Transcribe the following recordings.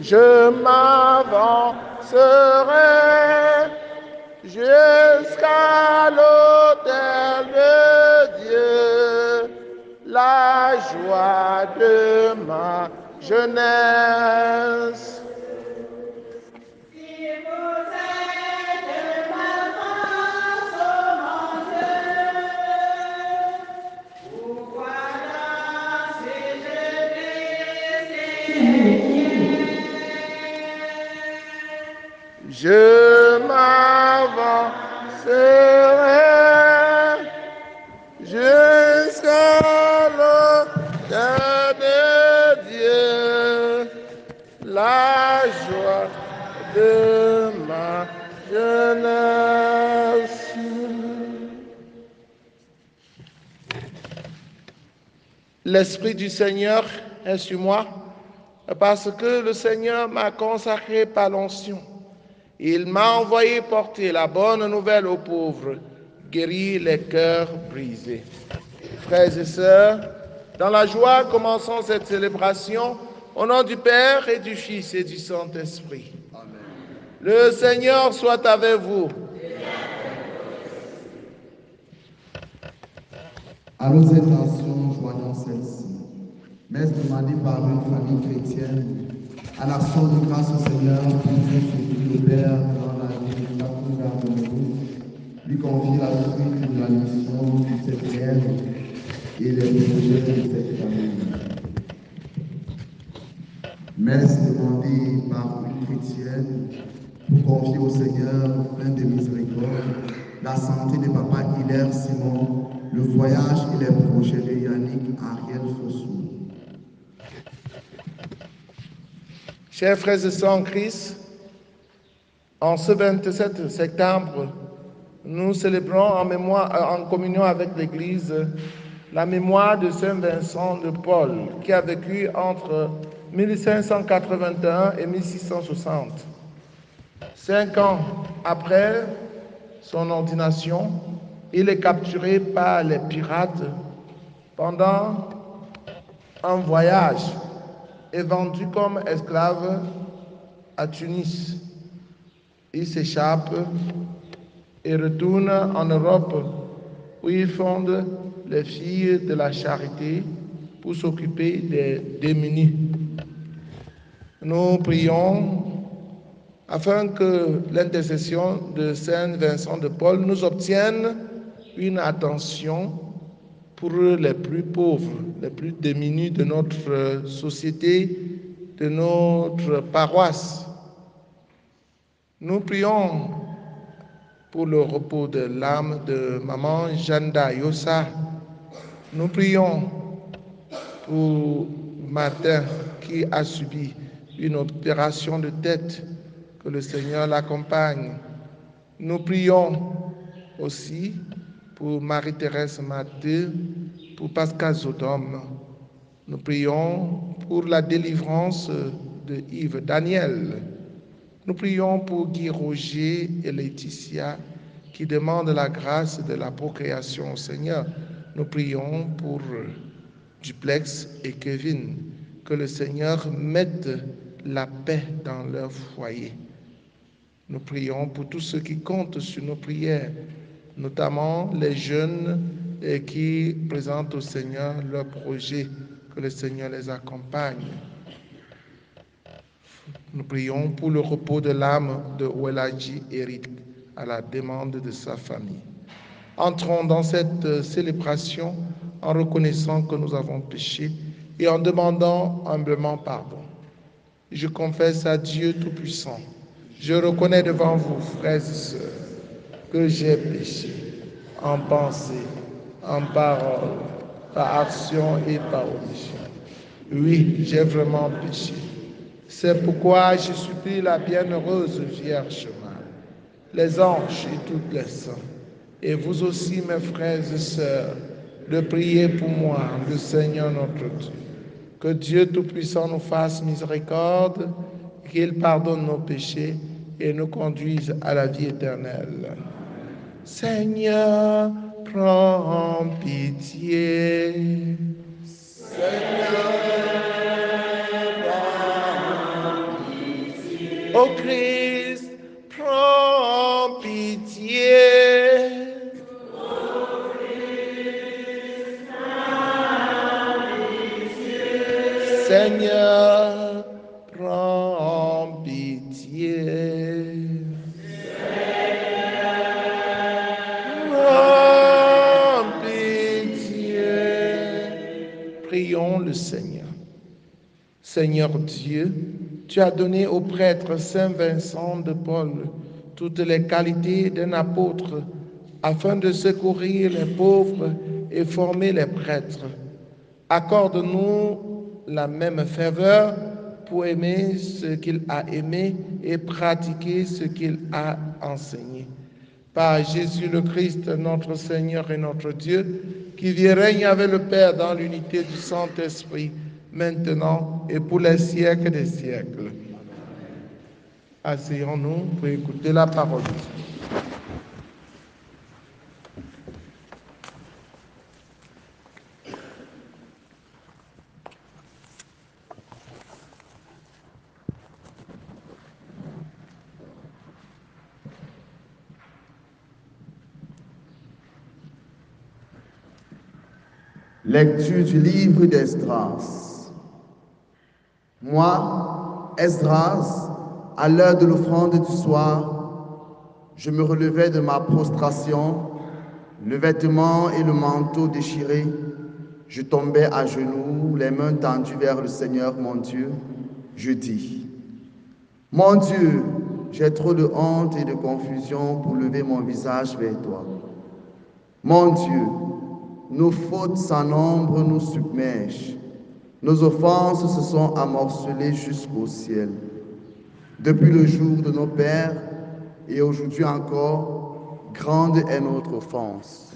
Je m'avancerai jusqu'à l'autel de Dieu, la joie de ma jeunesse. Je m'avancerai jusqu'à l'autel de Dieu, la joie de ma jeunesse. L'Esprit du Seigneur est sur moi, parce que le Seigneur m'a consacré par l'onction. Il m'a envoyé porter la bonne nouvelle aux pauvres, guérir les cœurs brisés. Frères et sœurs, dans la joie, commençons cette célébration au nom du Père et du Fils et du Saint-Esprit. Amen. Le Seigneur soit avec vous. À nos intentions, joignons celle-ci. Messe demandée par une famille chrétienne, à l'action de grâce au Seigneur pour Jésus le Père dans la vie de la lui confier la suite de la mission de cette terre et les projets de cette famille. Messe demandée par une chrétienne pour confier au Seigneur, plein de miséricorde, la santé de papa Hilaire Simon, le voyage et les projets de Yannick Ariel Fossou. Chers frères et sœurs en Christ, en ce 27 septembre, nous célébrons en communion avec l'Église la mémoire de Saint Vincent de Paul, qui a vécu entre 1581 et 1660. 5 ans après son ordination, il est capturé par les pirates pendant un voyage et vendu comme esclave à Tunis. Il s'échappe et retourne en Europe où il fonde les filles de la charité pour s'occuper des démunis. Nous prions afin que l'intercession de Saint Vincent de Paul nous obtienne une attention pour les plus pauvres, les plus démunis de notre société, de notre paroisse. Nous prions pour le repos de l'âme de maman Janda Yossa. Nous prions pour Martin qui a subi une opération de tête, que le Seigneur l'accompagne. Nous prions aussi pour Marie-Thérèse Mathé, pour Pascal Zodome. Nous prions pour la délivrance de Yves Daniel. Nous prions pour Guy Roger et Laetitia qui demandent la grâce de la procréation au Seigneur. Nous prions pour Duplex et Kevin, que le Seigneur mette la paix dans leur foyer. Nous prions pour tous ceux qui comptent sur nos prières, notamment les jeunes qui présentent au Seigneur leurs projets, que le Seigneur les accompagne. Nous prions pour le repos de l'âme de Oueladji Eric à la demande de sa famille. Entrons dans cette célébration en reconnaissant que nous avons péché et en demandant humblement pardon. Je confesse à Dieu Tout-Puissant. Je reconnais devant vous, frères et sœurs, que j'ai péché en pensée, en parole, par action et par omission. Oui, j'ai vraiment péché. C'est pourquoi je supplie la bienheureuse Vierge Marie, les anges et toutes les saints, et vous aussi, mes frères et sœurs, de prier pour moi, le Seigneur notre Dieu. Que Dieu Tout-Puissant nous fasse miséricorde, qu'il pardonne nos péchés et nous conduise à la vie éternelle. Seigneur, prends pitié. Seigneur, prends Ô Christ, prends pitié. Seigneur, prends pitié. Prends pitié. Prions le Seigneur. Seigneur Dieu, tu as donné au prêtre Saint Vincent de Paul toutes les qualités d'un apôtre afin de secourir les pauvres et former les prêtres. Accorde-nous la même faveur pour aimer ce qu'il a aimé et pratiquer ce qu'il a enseigné. Par Jésus le Christ, notre Seigneur et notre Dieu, qui vit et règne avec le Père dans l'unité du Saint-Esprit, maintenant et pour les siècles des siècles. Asseyons-nous pour écouter la parole de Dieu. Lecture du livre d'Esdras. Moi, Esdras, à l'heure de l'offrande du soir, je me relevais de ma prostration, le vêtement et le manteau déchirés. Je tombais à genoux, les mains tendues vers le Seigneur mon Dieu. Je dis, mon Dieu, j'ai trop de honte et de confusion pour lever mon visage vers toi. Mon Dieu, nos fautes sans nombre nous submergent. Nos offenses se sont amorcelées jusqu'au ciel. Depuis le jour de nos pères et aujourd'hui encore, grande est notre offense.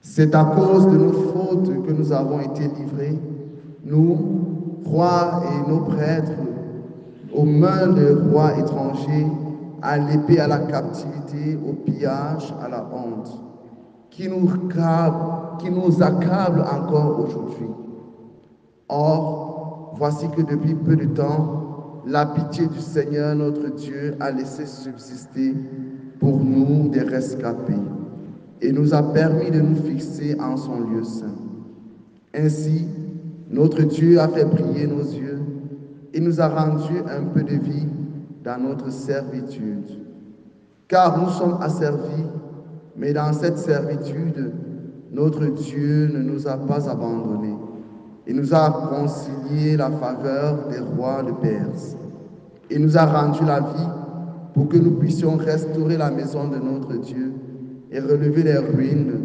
C'est à cause de nos fautes que nous avons été livrés, nous, rois et nos prêtres, aux mains de rois étrangers, à l'épée, à la captivité, au pillage, à la honte, qui nous accable encore aujourd'hui. Or, voici que depuis peu de temps, la pitié du Seigneur notre Dieu a laissé subsister pour nous des rescapés et nous a permis de nous fixer en son lieu saint. Ainsi, notre Dieu a fait briller nos yeux et nous a rendu un peu de vie dans notre servitude. Car nous sommes asservis, mais dans cette servitude, notre Dieu ne nous a pas abandonnés et nous a concilié la faveur des rois de Perse et nous a rendu la vie pour que nous puissions restaurer la maison de notre Dieu et relever les ruines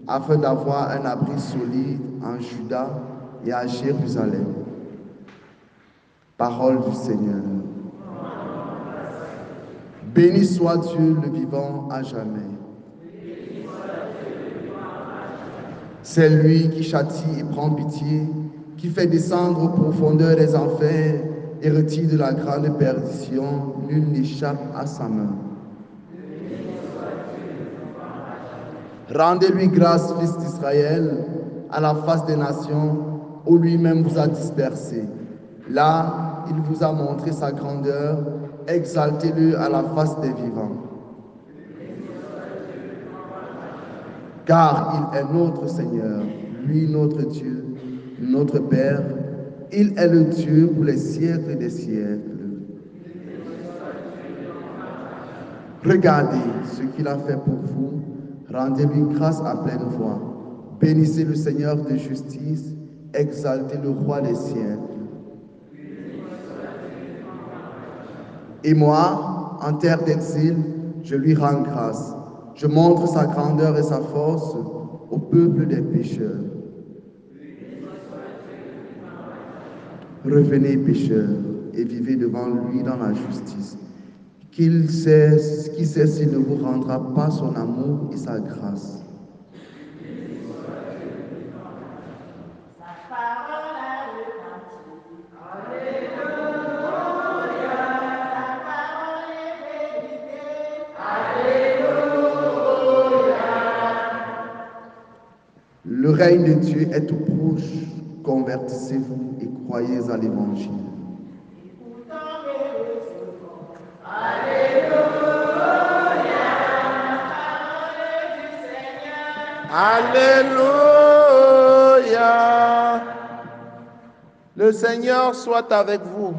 afin d'avoir un abri solide en Juda et à Jérusalem. Parole du Seigneur. Béni soit Dieu le vivant à jamais. C'est lui qui châtie et prend pitié, qui fait descendre aux profondeurs des enfers et retire de la grande perdition. Nul n'échappe à sa main. Rendez-lui grâce, fils d'Israël, à la face des nations, où lui-même vous a dispersés. Là, il vous a montré sa grandeur, exaltez-le à la face des vivants. Car il est notre Seigneur, lui notre Dieu, notre Père, il est le Dieu pour les siècles des siècles. Regardez ce qu'il a fait pour vous, rendez-lui grâce à pleine voix. Bénissez le Seigneur de justice, exaltez le roi des siècles. Et moi, en terre d'exil, je lui rends grâce. Je montre sa grandeur et sa force au peuple des pécheurs. Revenez, pécheurs, et vivez devant lui dans la justice. Qui sait s'il ne vous rendra pas son amour et sa grâce. Le règne de Dieu est tout proche. Convertissez-vous et croyez à l'Évangile. Alléluia. Le Seigneur soit avec vous.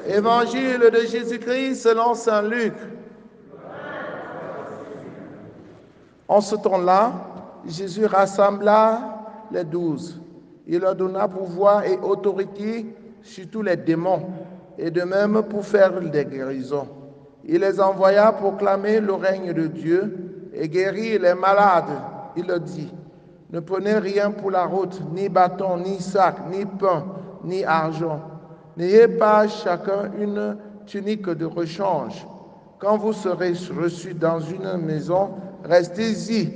Évangile de Jésus-Christ selon saint Luc. En ce temps-là, Jésus rassembla les 12. Il leur donna pouvoir et autorité sur tous les démons, et de même pour faire des guérisons. Il les envoya proclamer le règne de Dieu et guérir les malades. Il leur dit, ne prenez rien pour la route, ni bâton, ni sac, ni pain, ni argent. N'ayez pas chacun une tunique de rechange. Quand vous serez reçus dans une maison, restez-y.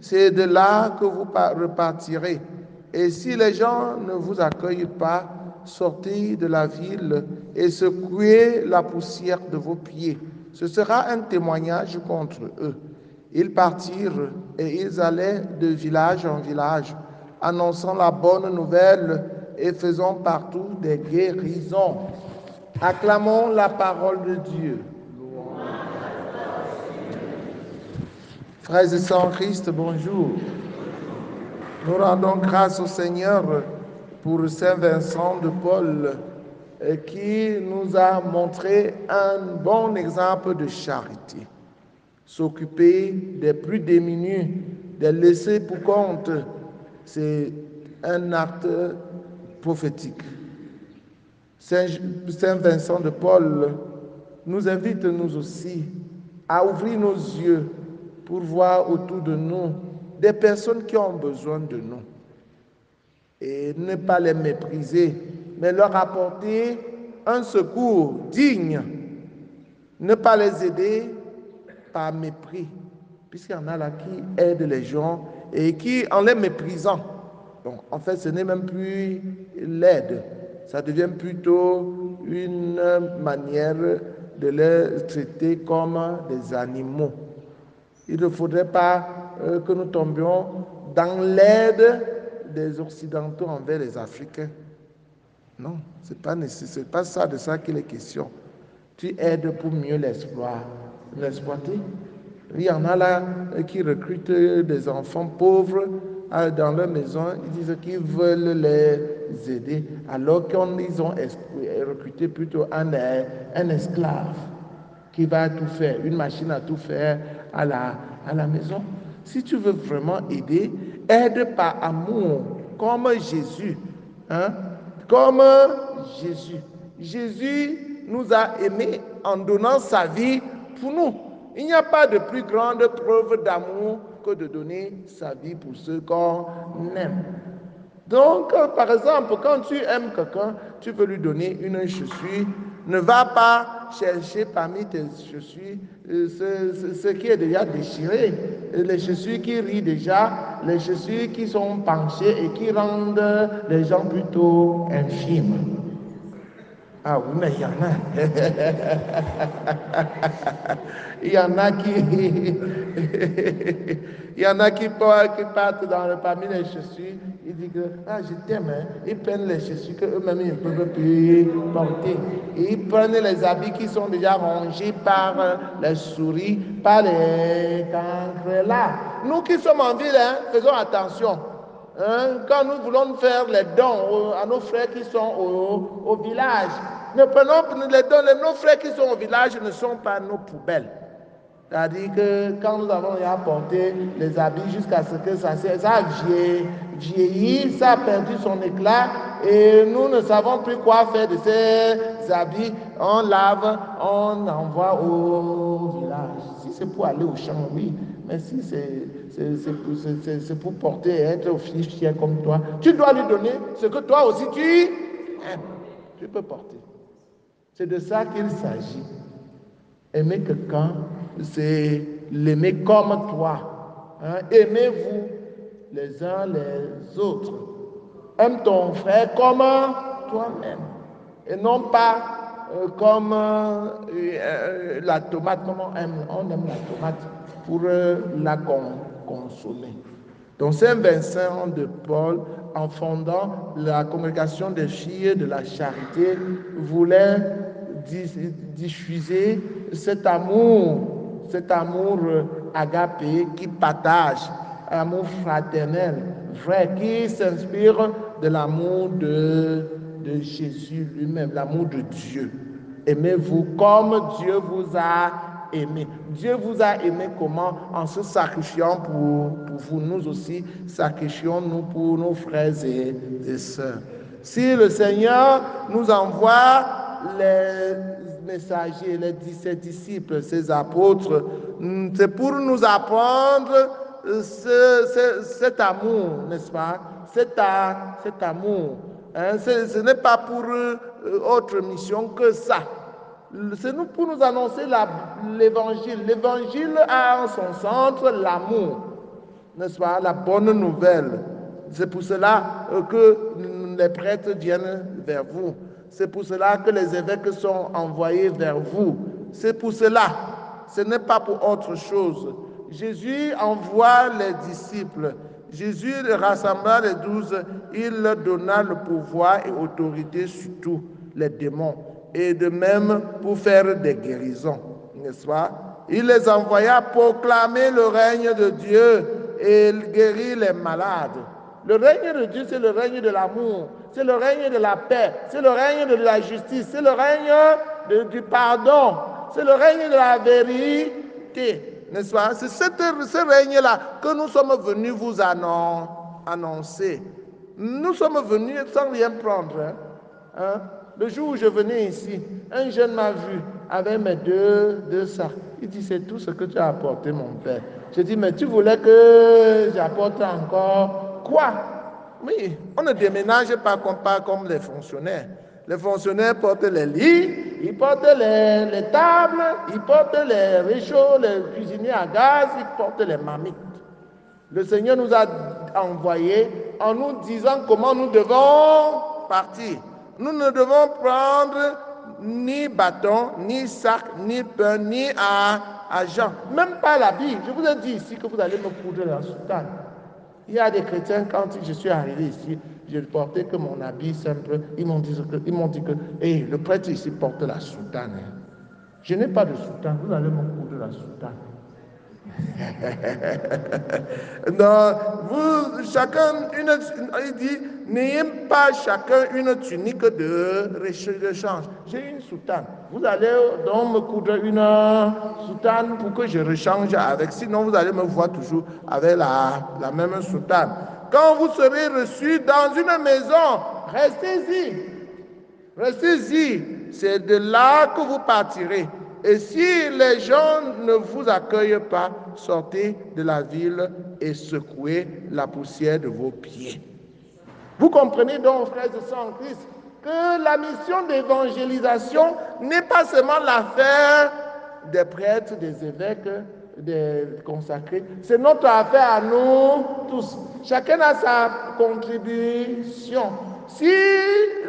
C'est de là que vous repartirez. Et si les gens ne vous accueillent pas, sortez de la ville et secouez la poussière de vos pieds. Ce sera un témoignage contre eux. Ils partirent et ils allaient de village en village, annonçant la bonne nouvelle et faisant partout des guérisons. Acclamons la parole de Dieu. Frères et sœurs en Christ, bonjour. Nous rendons grâce au Seigneur pour Saint Vincent de Paul qui nous a montré un bon exemple de charité. S'occuper des plus démunis, des laissés pour compte, c'est un acte prophétique. Saint Vincent de Paul nous invite nous aussi à ouvrir nos yeux pour voir autour de nous des personnes qui ont besoin de nous et ne pas les mépriser, mais leur apporter un secours digne, ne pas les aider par mépris, puisqu'il y en a là qui aident les gens et qui, en les méprisant, donc en fait ce n'est même plus l'aide, ça devient plutôt une manière de les traiter comme des animaux. Il ne faudrait pas que nous tombions dans l'aide des Occidentaux envers les Africains. Non, ce n'est pas nécessaire, c'est pas ça de ça qu'il est question. Tu aides pour mieux l'exploiter. Il y en a là qui recrutent des enfants pauvres dans leur maison, ils disent qu'ils veulent les aider, alors qu'ils ont recruté plutôt un esclave qui va tout faire, une machine à tout faire à la maison. Si tu veux vraiment aider, aide par amour, comme Jésus. Hein? Comme Jésus. Jésus nous a aimés en donnant sa vie pour nous. Il n'y a pas de plus grande preuve d'amour que de donner sa vie pour ceux qu'on aime. Donc, par exemple, quand tu aimes quelqu'un, tu veux lui donner une chaussure, ne va pas chercher parmi tes chaussures ce qui est déjà déchiré, les chaussures qui rient déjà, les chaussures qui sont penchées et qui rendent les gens plutôt infimes. Ah oui, mais il y en a. Il y en a qui partent parmi les chaussures, ils disent que je t'aime, hein. Ils prennent les chaussures qu'eux-mêmes ils ne peuvent plus porter. Et ils prennent les habits qui sont déjà rongés par les souris, par les cancres là. Nous qui sommes en ville, hein, faisons attention. Hein, quand nous voulons faire les dons à nos frères qui sont au village, ne prenons les dons, nos frères qui sont au village ne sont pas nos poubelles. C'est-à-dire que quand nous avons apporté les habits jusqu'à ce que ça a vieilli, ça a perdu son éclat et nous ne savons plus quoi faire de ces habits. On lave, on envoie au village. Si c'est pour aller au champ, oui. Mais si c'est pour porter, être officiel comme toi, tu dois lui donner ce que toi aussi tu aimes. Tu peux porter. C'est de ça qu'il s'agit. Aimer quelqu'un, c'est l'aimer comme toi. Hein? Aimez-vous les uns les autres. Aime ton frère comme toi-même. Et non pas comme la tomate, comme on aime la tomate pour la consommer. Donc Saint Vincent de Paul, en fondant la congrégation des filles de la charité, voulait diffuser cet amour agapé, qui partage, un amour fraternel, vrai, qui s'inspire de l'amour de Jésus lui-même, l'amour de Dieu. Aimez-vous comme Dieu vous a aimé. Dieu vous a aimé comment? En se sacrifiant pour vous. Nous aussi, sacrifions-nous pour nos frères et sœurs. Si le Seigneur nous envoie les messagers, ses disciples, ses apôtres, c'est pour nous apprendre cet amour, n'est-ce pas? Cet amour. Hein? Ce n'est pas pour autre mission que ça. C'est pour nous annoncer l'évangile. L'évangile a en son centre l'amour, n'est-ce pas? La bonne nouvelle. C'est pour cela que les prêtres viennent vers vous. C'est pour cela que les évêques sont envoyés vers vous. C'est pour cela. Ce n'est pas pour autre chose. Jésus envoie les disciples. Jésus rassembla les 12. Il leur donna le pouvoir et autorité sur tous les démons. Et de même pour faire des guérisons, n'est-ce pas? Il les envoya proclamer le règne de Dieu et guérir les malades. Le règne de Dieu, c'est le règne de l'amour, c'est le règne de la paix, c'est le règne de la justice, c'est le règne du pardon, c'est le règne de la vérité, n'est-ce pas? C'est ce règne-là que nous sommes venus vous annoncer. Nous sommes venus sans rien prendre. Hein? Le jour où je venais ici, un jeune m'a vu avec mes deux sacs. Il dit, c'est tout ce que tu as apporté, mon père. J'ai dit, mais tu voulais que j'apporte encore quoi? Oui, on ne déménage pas comme les fonctionnaires. Les fonctionnaires portent les lits, ils portent les tables, ils portent les réchauds, les cuisiniers à gaz, ils portent les marmites. Le Seigneur nous a envoyés en nous disant comment nous devons partir. Nous ne devons prendre ni bâton, ni sac, ni pain, ni argent, même pas l'habit. Je vous ai dit ici que vous allez me coudre la soutane. Il y a des chrétiens, quand je suis arrivé ici, je ne portais que mon habit simple. Ils m'ont dit que hey, le prêtre ici porte la soutane. Je n'ai pas de soutane, vous allez me coudre la soutane. Non, chacun, il dit, n'ayez pas chacun une tunique de rechange. J'ai une soutane. Vous allez donc me coudre une soutane pour que je rechange avec. Sinon, vous allez me voir toujours avec la même soutane. Quand vous serez reçus dans une maison, restez-y. Restez-y. C'est de là que vous partirez. Et si les gens ne vous accueillent pas, sortez de la ville et secouez la poussière de vos pieds. Vous comprenez donc, frères et sœurs en Christ, que la mission d'évangélisation n'est pas seulement l'affaire des prêtres, des évêques, des consacrés. C'est notre affaire à nous tous. Chacun a sa contribution. Si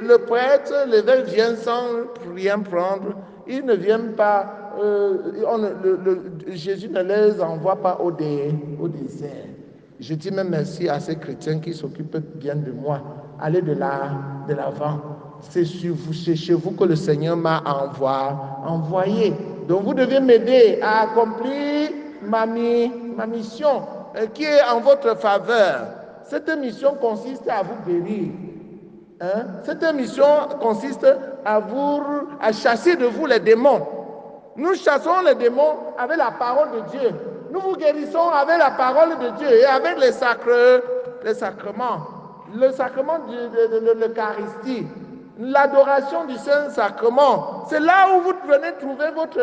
le prêtre, l'évêque vient sans rien prendre, ils ne viennent pas, Jésus ne les envoie pas au désert. Je dis même merci à ces chrétiens qui s'occupent bien de moi. Allez de l'avant. C'est chez vous que le Seigneur m'a envoyé. Donc vous devez m'aider à accomplir ma mission qui est en votre faveur. Cette mission consiste à vous guérir. Hein? Cette mission consiste à chasser de vous les démons. Nous chassons les démons avec la parole de Dieu. Nous vous guérissons avec la parole de Dieu et avec les sacrements. Le sacrement de l'Eucharistie, l'adoration du Saint-Sacrement. C'est là où vous venez trouver votre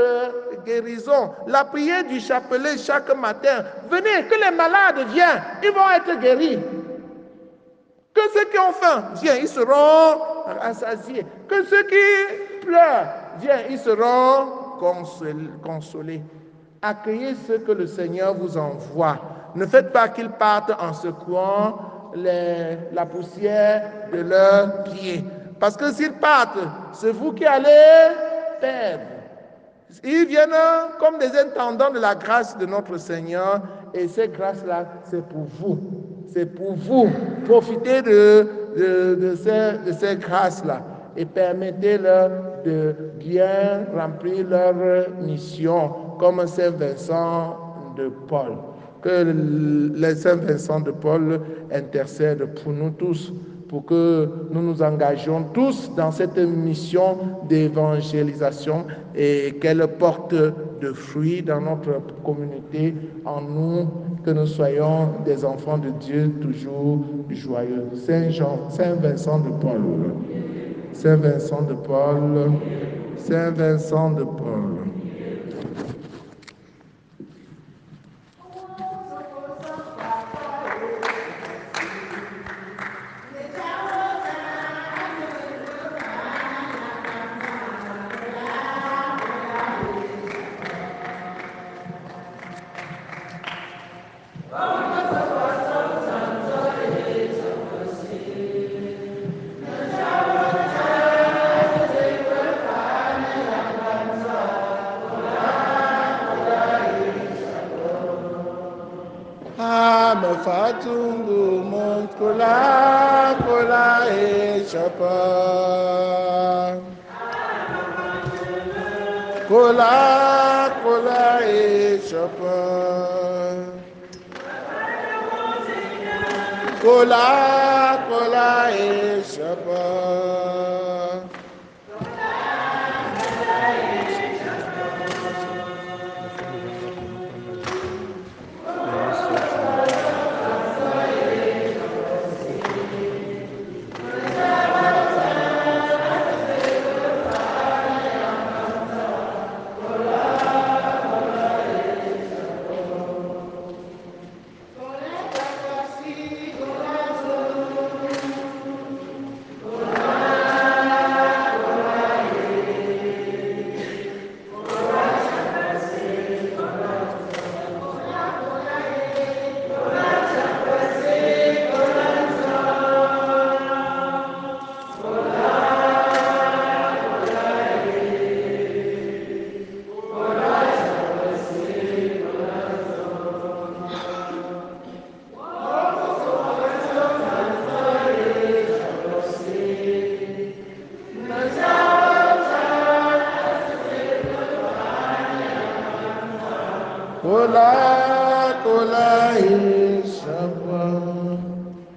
guérison. La prière du chapelet chaque matin. Venez, que les malades viennent, ils vont être guéris. Que ceux qui ont faim, viens, ils seront rassasiés. Que ceux qui pleurent, viens, ils seront consolés. Accueillez ce que le Seigneur vous envoie. Ne faites pas qu'ils partent en secouant la poussière de leurs pieds. Parce que s'ils partent, c'est vous qui allez perdre. Ils viennent comme des intendants de la grâce de notre Seigneur. Et cette grâce-là, c'est pour vous. C'est pour vous. Profitez de ces grâces-là et permettez-leur de bien remplir leur mission, comme Saint Vincent de Paul. Que les Saint Vincent de Paul intercèdent pour nous tous, pour que nous nous engagions tous dans cette mission d'évangélisation et qu'elle porte de fruits dans notre communauté, en nous, que nous soyons des enfants de Dieu toujours joyeux. Saint Vincent de Paul, Saint Vincent de Paul, Saint Vincent de Paul. Fatungu Montkola Kola e Chapa Kola Kola e Chapa Kola Kola e Chapa.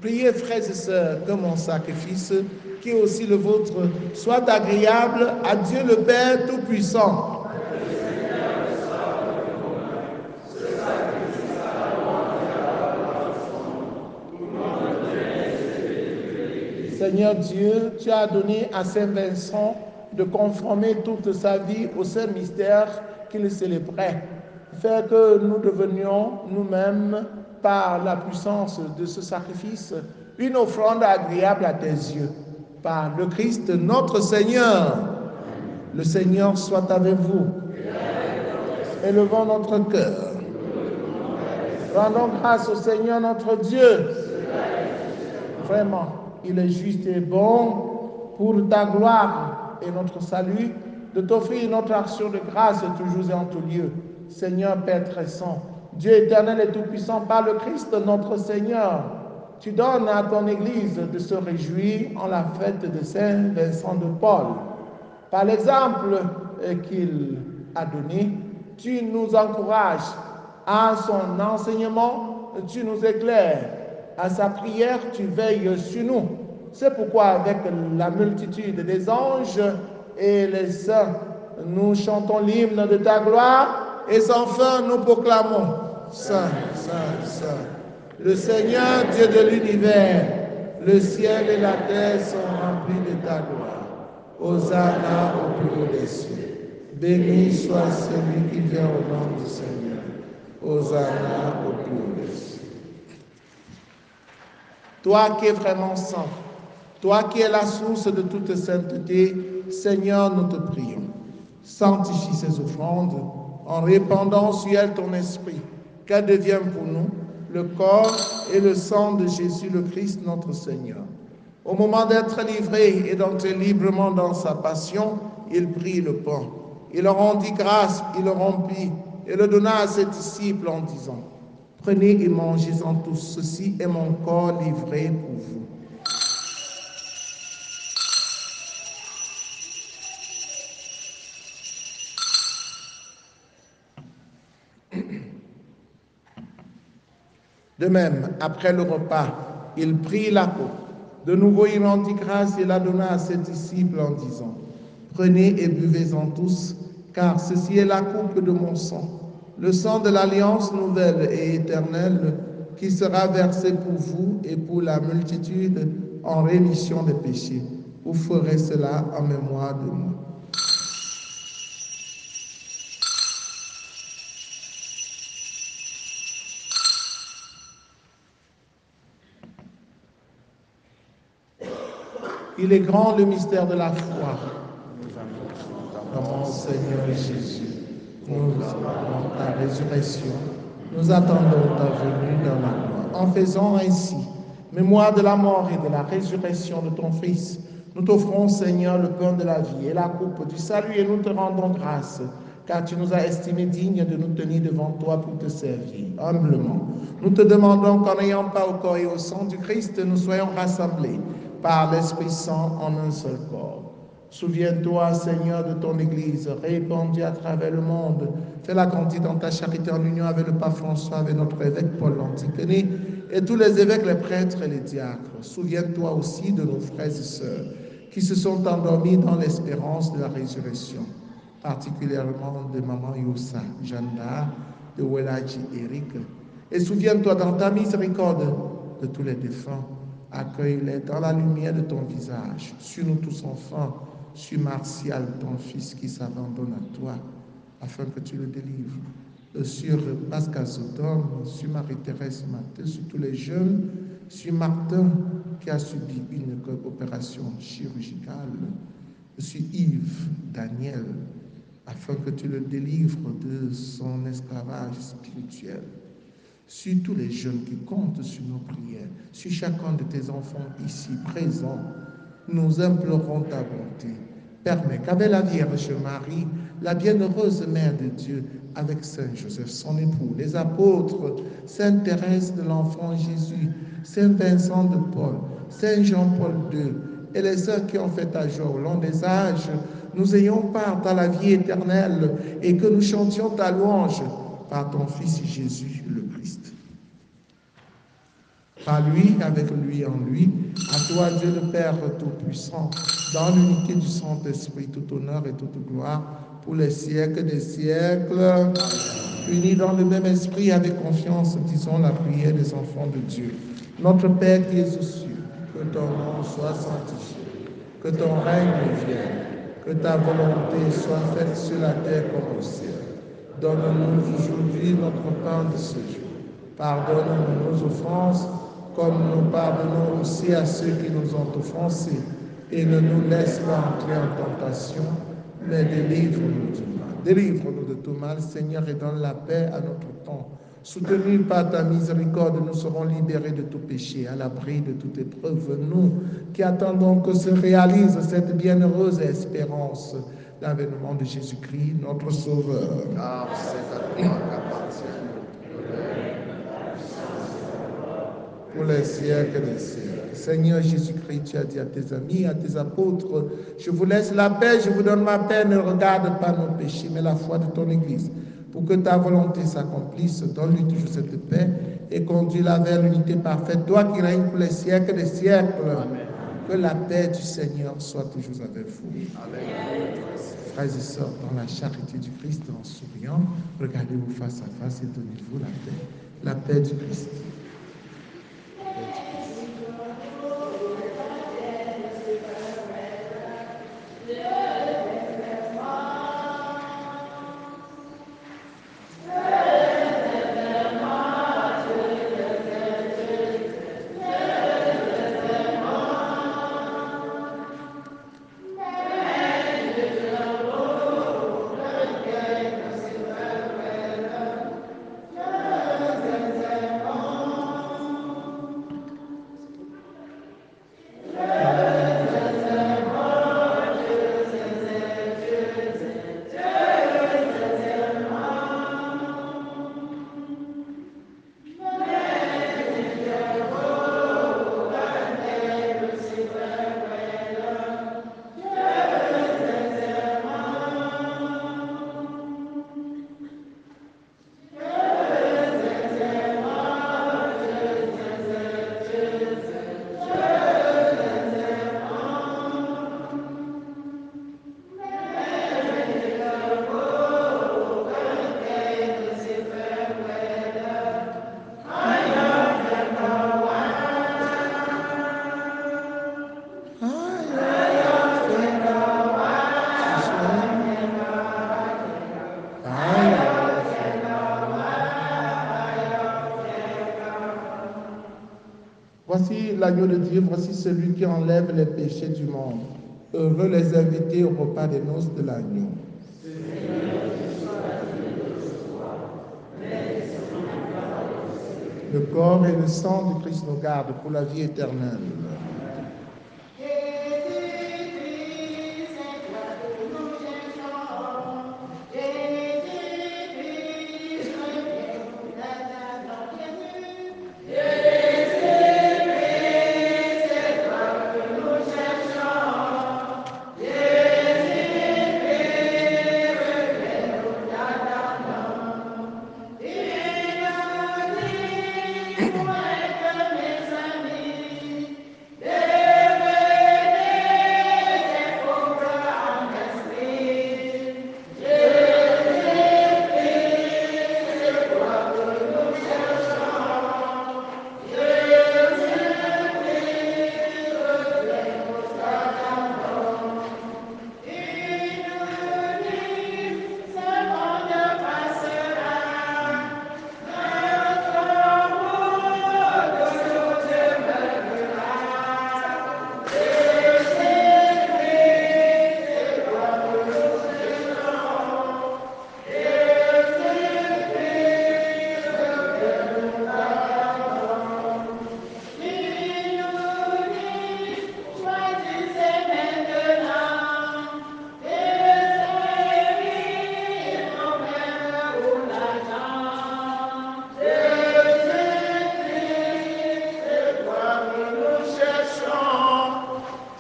Priez, frères et sœurs, que mon sacrifice, qui est aussi le vôtre, soit agréable à Dieu le Père Tout-Puissant. Seigneur Dieu, tu as donné à Saint Vincent de conformer toute sa vie au saint mystère qu'il célébrait. Faire que nous devenions nous-mêmes, par la puissance de ce sacrifice, une offrande agréable à tes yeux. Par le Christ notre Seigneur. Le Seigneur soit avec vous. Élevons notre cœur. Rendons grâce au Seigneur notre Dieu. Vraiment, il est juste et bon pour ta gloire et notre salut de t'offrir notre action de grâce toujours et en tout lieu. Seigneur Père très saint, Dieu éternel et tout-puissant, par le Christ notre Seigneur, tu donnes à ton Église de se réjouir en la fête de Saint Vincent de Paul. Par l'exemple qu'il a donné, tu nous encourages à son enseignement, tu nous éclaires. À sa prière, tu veilles sur nous. C'est pourquoi, avec la multitude des anges et les saints, nous chantons l'hymne de ta gloire et sans fin nous proclamons Saint, Saint, Saint. Le Seigneur, Dieu de l'univers, le ciel et la terre sont remplis de ta gloire. Hosanna au plus haut des cieux. Béni soit celui qui vient au nom du Seigneur. Hosanna au plus haut des cieux. Toi qui es vraiment saint, toi qui es la source de toute sainteté, Seigneur, nous te prions. Sanctifie ces offrandes en répandant sur elles ton esprit, qu'elles deviennent pour nous le corps et le sang de Jésus le Christ notre Seigneur. Au moment d'être livré et d'entrer librement dans sa passion, il prit le pain. Il leur rendit grâce, il le rompit et le donna à ses disciples en disant, « Prenez et mangez-en tous, ceci est mon corps livré pour vous. » De même, après le repas, il prit la coupe. De nouveau, il rendit grâce et la donna à ses disciples en disant, « Prenez et buvez-en tous, car ceci est la coupe de mon sang, le sang de l'alliance nouvelle et éternelle, qui sera versé pour vous et pour la multitude en rémission des péchés. Vous ferez cela en mémoire de moi. » Il est grand le mystère de la foi. Nous annonçons dans mon Seigneur Jésus. Nous attendons ta résurrection. Nous attendons ta venue dans la gloire. En faisant ainsi, mémoire de la mort et de la résurrection de ton Fils, nous t'offrons, Seigneur, le pain de la vie et la coupe du salut et nous te rendons grâce, car tu nous as estimés dignes de nous tenir devant toi pour te servir humblement. Nous te demandons qu'en n'ayant pas au corps et au sang du Christ, nous soyons rassemblés par l'Esprit Saint en un seul corps. Souviens-toi, Seigneur, de ton Église répandue à travers le monde. Fais-la grandir dans ta charité en union avec le pape François, avec notre évêque Paul l'Antiquené et tous les évêques, les prêtres et les diacres. Souviens-toi aussi de nos frères et sœurs qui se sont endormis dans l'espérance de la résurrection, particulièrement de Maman Yossa, Jeanne d'Arc, de Welaji Eric. Et souviens-toi dans ta miséricorde de tous les défunts. Accueille-les dans la lumière de ton visage. Sur nous tous enfants, sur Martial, ton fils qui s'abandonne à toi, afin que tu le délivres. Sur Pascal Sodome, sur Marie-Thérèse Matteux, sur tous les jeunes, sur Martin qui a subi une opération chirurgicale, sur Yves, Daniel, afin que tu le délivres de son esclavage spirituel. Sur tous les jeunes qui comptent sur nos prières, sur chacun de tes enfants ici présents, nous implorons ta bonté. Permets qu'avec la Vierge Marie, la bienheureuse Mère de Dieu, avec Saint Joseph, son époux, les apôtres, Sainte Thérèse de l'Enfant Jésus, Saint Vincent de Paul, Saint Jean-Paul II, et les sœurs qui ont fait ta joie au long des âges, nous ayons part dans la vie éternelle et que nous chantions ta louange par ton Fils Jésus le Christ. Par lui, avec lui, en lui, à toi Dieu le Père Tout-Puissant, dans l'unité du Saint-Esprit, tout honneur et toute gloire, pour les siècles des siècles, unis dans le même esprit, avec confiance, disons la prière des enfants de Dieu. Notre Père qui es aux cieux, que ton nom soit sanctifié, que ton règne vienne, que ta volonté soit faite sur la terre comme au ciel. Donne-nous aujourd'hui notre pain de ce jour. Pardonne-nous nos offenses, comme nous pardonnons aussi à ceux qui nous ont offensés. Et ne nous laisse pas entrer en tentation, mais délivre-nous du mal. Délivre-nous de tout mal, Seigneur, et donne la paix à notre temps. Soutenus par ta miséricorde, nous serons libérés de tout péché, à l'abri de toute épreuve. Nous qui attendons que se réalise cette bienheureuse espérance, l'avènement de Jésus-Christ, notre Sauveur. Car c'est à toi qu'appartient pour les siècles des siècles. Seigneur Jésus-Christ, tu as dit à tes amis, à tes apôtres, je vous laisse la paix, je vous donne ma paix, ne regarde pas nos péchés, mais la foi de ton Église. Pour que ta volonté s'accomplisse, donne-lui toujours cette paix et conduis-la vers l'unité parfaite, toi qui règnes pour les siècles des siècles. Amen. Que la paix du Seigneur soit toujours avec vous. Amen. Frères et sœurs, dans la charité du Christ, en souriant, regardez-vous face à face et donnez-vous la paix. La paix du Christ. de l'agneau de Dieu, voici celui qui enlève les péchés du monde. Heureux les invités au repas des noces de l'agneau. Le corps et le sang du Christ nous gardent pour la vie éternelle.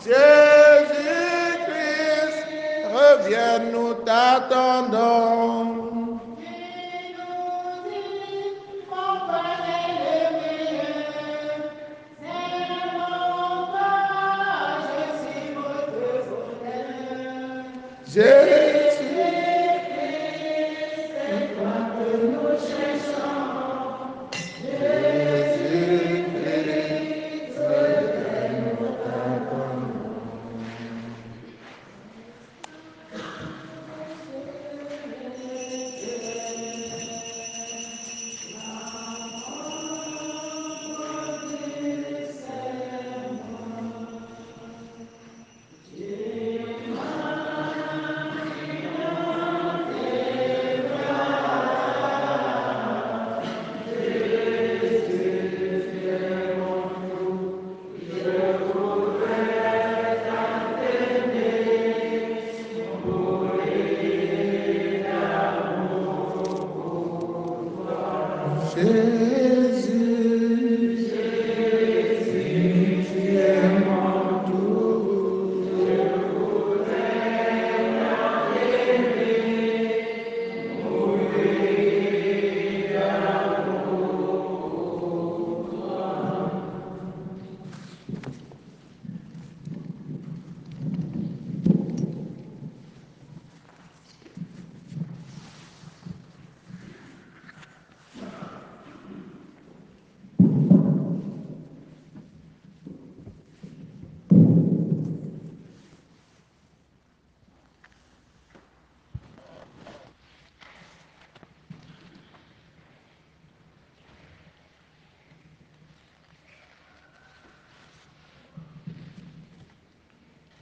Jésus-Christ, reviens, nous t'attendons.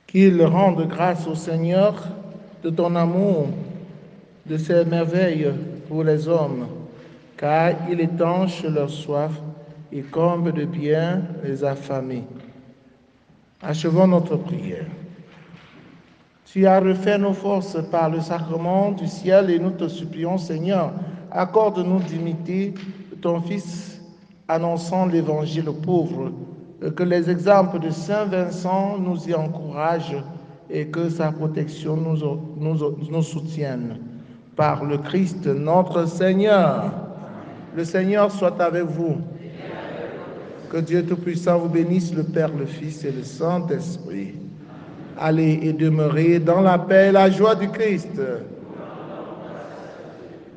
Qu'il rende grâce au Seigneur de ton amour, de ses merveilles pour les hommes, car il étanche leur soif et comble de bien les affamés. Achevons notre prière. Tu as refait nos forces par le sacrement du ciel et nous te supplions, Seigneur, accorde-nous d'imiter ton Fils annonçant l'Évangile aux pauvres, que les exemples de Saint Vincent nous y encouragent et que sa protection nous soutienne. Par le Christ notre Seigneur. Le Seigneur soit avec vous. Que Dieu Tout-Puissant vous bénisse, le Père, le Fils et le Saint-Esprit. Allez et demeurez dans la paix et la joie du Christ.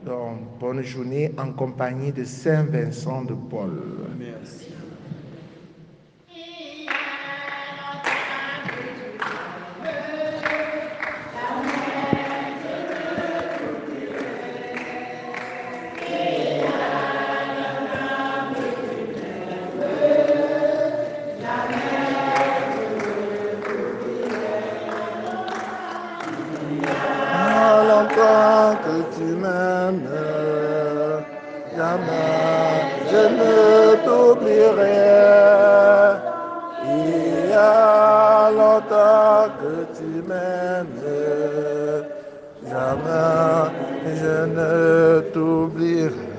Donc, bonne journée en compagnie de Saint Vincent de Paul. Merci. longtemps que tu m'aimes, jamais je ne t'oublierai. Il y a longtemps que tu m'aimes, jamais je ne t'oublierai.